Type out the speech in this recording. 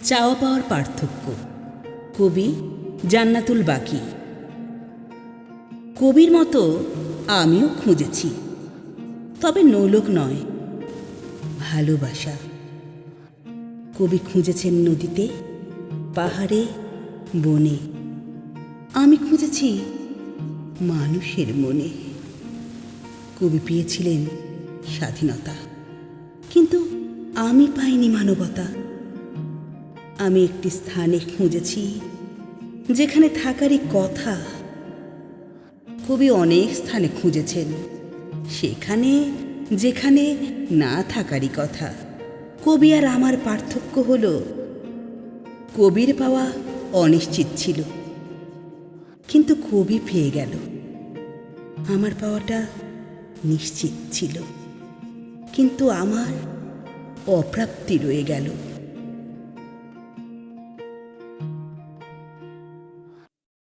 চাওয়া পাওয়ার পার্থক্য। কবি জান্নাতুল বাকি। কবির মতো আমিও খুঁজেছি, তবে নৌলোক নয়, ভালোবাসা। কবি খুঁজেছেন নদীতে, পাহাড়ে, বনে। আমি খুঁজেছি মানুষের মনে। কবি পেয়েছিলেন স্বাধীনতা, কিন্তু আমি পাইনি মানবতা। আমি একটি স্থানে খুঁজেছি যেখানে থাকারই কথা। কবি অনেক স্থানে খুঁজেছেন, সেখানে যেখানে না থাকারই কথা। কবি আর আমার পার্থক্য হলো, কবির পাওয়া অনিশ্চিত ছিল, কিন্তু কবি পেয়ে গেল। আমার পাওয়াটা নিশ্চিত ছিল, কিন্তু আমার অপ্রাপ্তি রয়ে গেল।